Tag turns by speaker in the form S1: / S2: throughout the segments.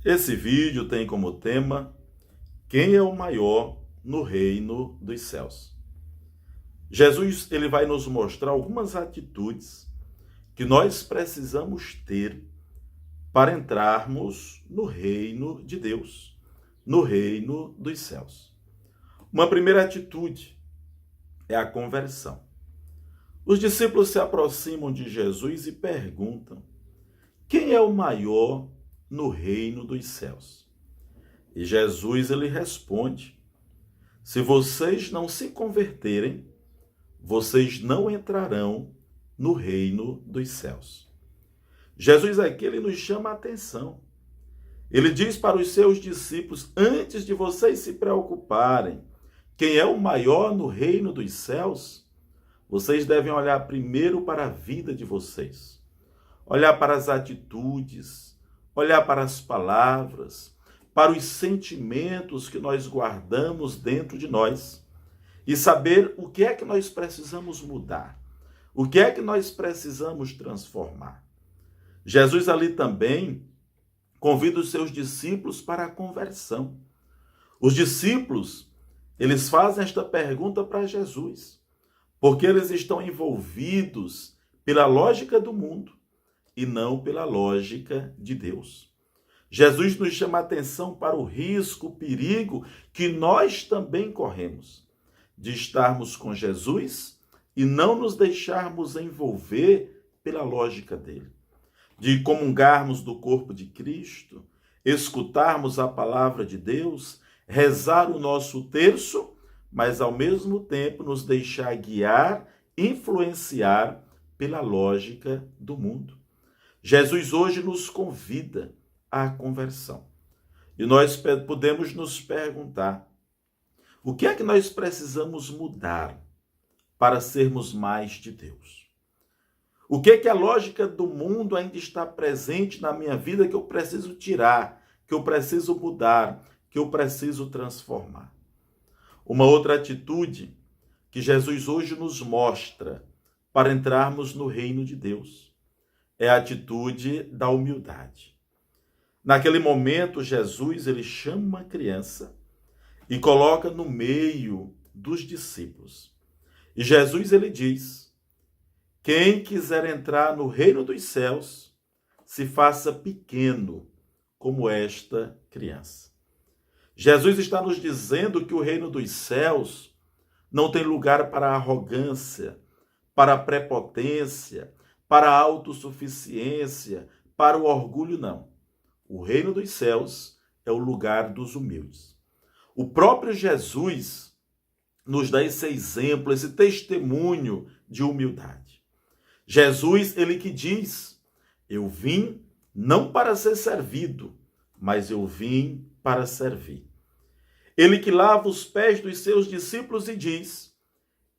S1: Esse vídeo tem como tema: quem é o maior no reino dos céus? Jesus, ele vai nos mostrar algumas atitudes que nós precisamos ter para entrarmos no reino de Deus, no reino dos céus. Uma primeira atitude é a conversão. Os discípulos se aproximam de Jesus e perguntam: quem é o maior no reino dos céus? E Jesus, ele responde: se vocês não se converterem, vocês não entrarão no reino dos céus. Jesus aqui, ele nos chama a atenção. Ele diz para os seus discípulos: antes de vocês se preocuparem quem é o maior no reino dos céus, vocês devem olhar primeiro para a vida de vocês, olhar para as atitudes, olhar para as palavras, para os sentimentos que nós guardamos dentro de nós e saber o que é que nós precisamos mudar, o que é que nós precisamos transformar. Jesus ali também convida os seus discípulos para a conversão. Os discípulos, eles fazem esta pergunta para Jesus, porque eles estão envolvidos pela lógica do mundo e não pela lógica de Deus. Jesus nos chama a atenção para o risco, o perigo que nós também corremos de estarmos com Jesus e não nos deixarmos envolver pela lógica dele, de comungarmos do corpo de Cristo, escutarmos a palavra de Deus, rezar o nosso terço, mas ao mesmo tempo nos deixar guiar, influenciar pela lógica do mundo. Jesus hoje nos convida à conversão. E nós podemos nos perguntar: o que é que nós precisamos mudar para sermos mais de Deus? O que é que a lógica do mundo ainda está presente na minha vida que eu preciso tirar, que eu preciso mudar, que eu preciso transformar? Uma outra atitude que Jesus hoje nos mostra para entrarmos no reino de Deus é a atitude da humildade. Naquele momento, Jesus, ele chama uma criança e coloca no meio dos discípulos. E Jesus, ele diz: quem quiser entrar no reino dos céus, se faça pequeno como esta criança. Jesus está nos dizendo que o reino dos céus não tem lugar para a arrogância, para a prepotência, para a autossuficiência, para o orgulho, não. O reino dos céus é o lugar dos humildes. O próprio Jesus nos dá esse exemplo, esse testemunho de humildade. Jesus, ele que diz: eu vim não para ser servido, mas eu vim para servir. Ele que lava os pés dos seus discípulos e diz: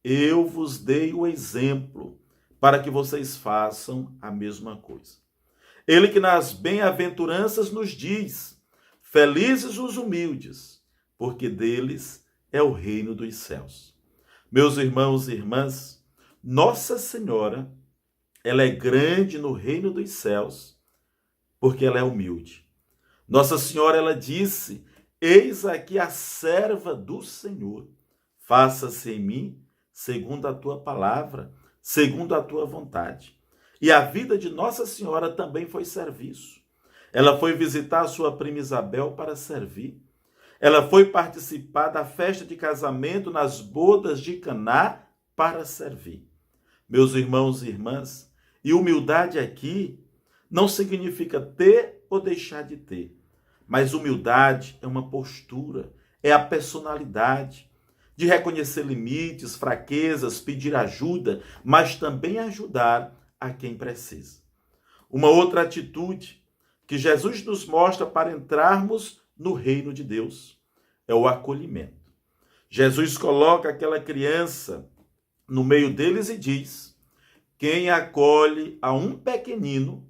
S1: eu vos dei o exemplo para que vocês façam a mesma coisa. Ele que nas bem-aventuranças nos diz: felizes os humildes, porque deles é o reino dos céus. Meus irmãos e irmãs, Nossa Senhora, ela é grande no reino dos céus, porque ela é humilde. Nossa Senhora, ela disse: eis aqui a serva do Senhor, faça-se em mim segundo a tua palavra, segundo a tua vontade. E a vida de Nossa Senhora também foi serviço. Ela foi visitar a sua prima Isabel para servir. Ela foi participar da festa de casamento nas bodas de Caná para servir. Meus irmãos e irmãs, e humildade aqui não significa ter ou deixar de ter, mas humildade é uma postura, é a personalidade de reconhecer limites, fraquezas, pedir ajuda, mas também ajudar a quem precisa. Uma outra atitude que Jesus nos mostra para entrarmos no reino de Deus é o acolhimento. Jesus coloca aquela criança no meio deles e diz: quem acolhe a um pequenino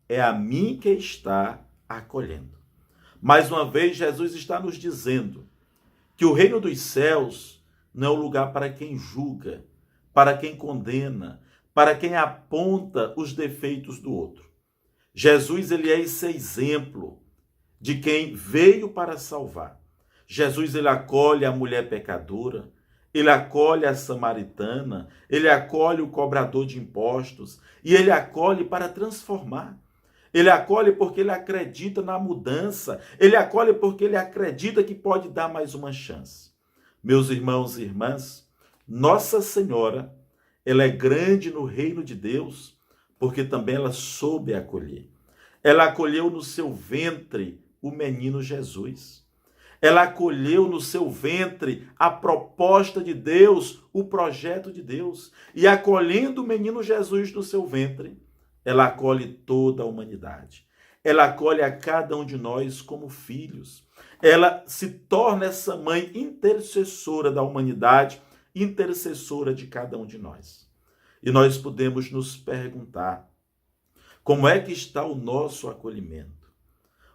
S1: é a mim que está acolhendo. Mais uma vez, Jesus está nos dizendo que o reino dos céus não é o lugar para quem julga, para quem condena, para quem aponta os defeitos do outro. Jesus, ele é esse exemplo de quem veio para salvar. Jesus, ele acolhe a mulher pecadora, ele acolhe a samaritana, ele acolhe o cobrador de impostos e ele acolhe para transformar. Ele acolhe porque ele acredita na mudança, ele acolhe porque ele acredita que pode dar mais uma chance. Meus irmãos e irmãs, Nossa Senhora, ela é grande no reino de Deus, porque também ela soube acolher. Ela acolheu no seu ventre o menino Jesus. Ela acolheu no seu ventre a proposta de Deus, o projeto de Deus. E acolhendo o menino Jesus no seu ventre, ela acolhe toda a humanidade. Ela acolhe a cada um de nós como filhos. Ela se torna essa mãe intercessora da humanidade, intercessora de cada um de nós. E nós podemos nos perguntar, como é que está o nosso acolhimento?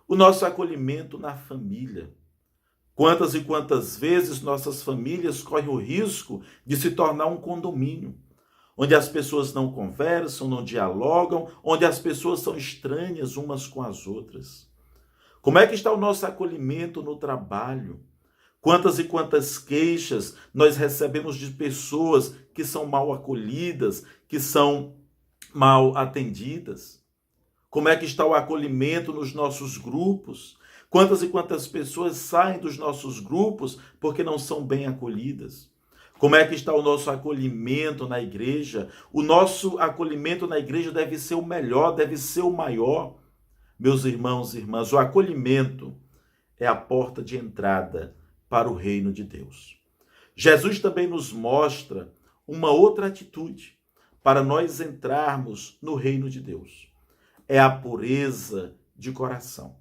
S1: O nosso acolhimento na família. Quantas e quantas vezes nossas famílias correm o risco de se tornar um condomínio, onde as pessoas não conversam, não dialogam, onde as pessoas são estranhas umas com as outras. Como é que está o nosso acolhimento no trabalho? Quantas e quantas queixas nós recebemos de pessoas que são mal acolhidas, que são mal atendidas? Como é que está o acolhimento nos nossos grupos? Quantas e quantas pessoas saem dos nossos grupos porque não são bem acolhidas? Como é que está o nosso acolhimento na igreja? O nosso acolhimento na igreja deve ser o melhor, deve ser o maior. Meus irmãos e irmãs, o acolhimento é a porta de entrada para o reino de Deus. Jesus também nos mostra uma outra atitude para nós entrarmos no reino de Deus. É a pureza de coração.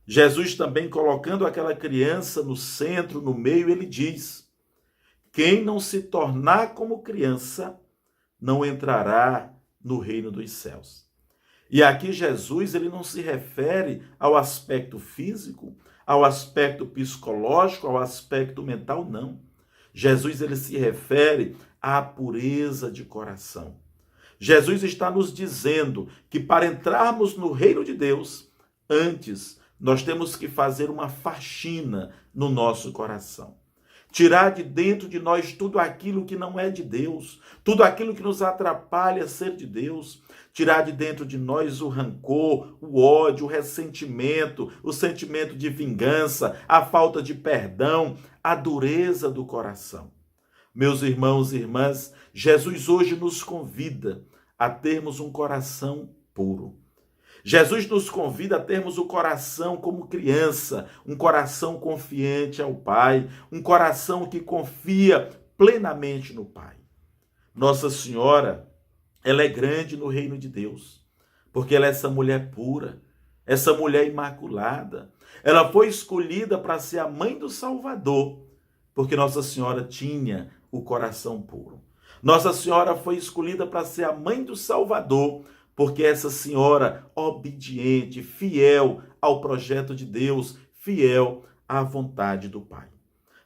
S1: Jesus também, colocando aquela criança no centro, no meio, ele diz: quem não se tornar como criança não entrará no reino dos céus. E aqui Jesus, ele não se refere ao aspecto físico, ao aspecto psicológico, ao aspecto mental, não. Jesus, ele se refere à pureza de coração. Jesus está nos dizendo que para entrarmos no reino de Deus, antes nós temos que fazer uma faxina no nosso coração. Tirar de dentro de nós tudo aquilo que não é de Deus, tudo aquilo que nos atrapalha a ser de Deus. Tirar de dentro de nós o rancor, o ódio, o ressentimento, o sentimento de vingança, a falta de perdão, a dureza do coração. Meus irmãos e irmãs, Jesus hoje nos convida a termos um coração puro. Jesus nos convida a termos o coração como criança, um coração confiante ao Pai, um coração que confia plenamente no Pai. Nossa Senhora, ela é grande no reino de Deus, porque ela é essa mulher pura, essa mulher imaculada. Ela foi escolhida para ser a mãe do Salvador, porque Nossa Senhora tinha o coração puro. Nossa Senhora foi escolhida para ser a mãe do Salvador, porque essa senhora obediente, fiel ao projeto de Deus, fiel à vontade do Pai.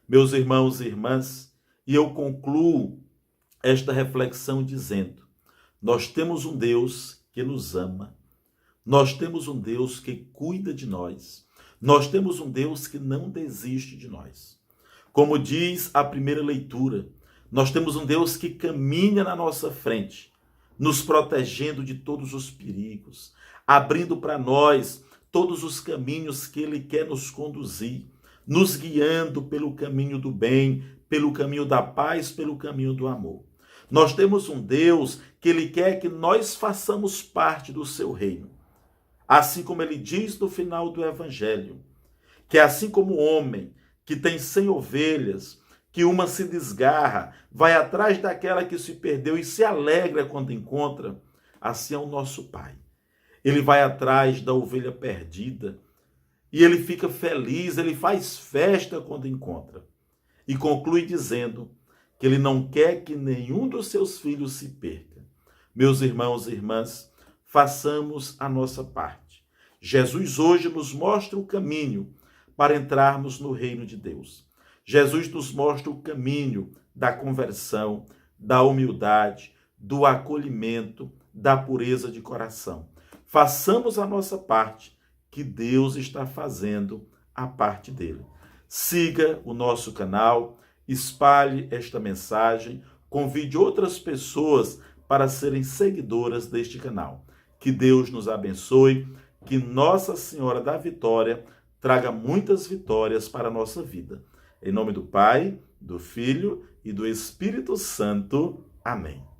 S1: Meus irmãos e irmãs, e eu concluo esta reflexão dizendo: nós temos um Deus que nos ama, nós temos um Deus que cuida de nós, nós temos um Deus que não desiste de nós. Como diz a primeira leitura, nós temos um Deus que caminha na nossa frente, nos protegendo de todos os perigos, abrindo para nós todos os caminhos que Ele quer nos conduzir, nos guiando pelo caminho do bem, pelo caminho da paz, pelo caminho do amor. Nós temos um Deus que Ele quer que nós façamos parte do seu reino. Assim como Ele diz no final do Evangelho, que assim como o homem que tem 100 ovelhas, que uma se desgarra, vai atrás daquela que se perdeu e se alegra quando encontra, assim é o nosso Pai. Ele vai atrás da ovelha perdida e ele fica feliz, ele faz festa quando encontra. E conclui dizendo que ele não quer que nenhum dos seus filhos se perca. Meus irmãos e irmãs, façamos a nossa parte. Jesus hoje nos mostra o caminho para entrarmos no reino de Deus. Jesus nos mostra o caminho da conversão, da humildade, do acolhimento, da pureza de coração. Façamos a nossa parte, que Deus está fazendo a parte dele. Siga o nosso canal, espalhe esta mensagem, convide outras pessoas para serem seguidoras deste canal. Que Deus nos abençoe, que Nossa Senhora da Vitória traga muitas vitórias para a nossa vida. Em nome do Pai, do Filho e do Espírito Santo. Amém.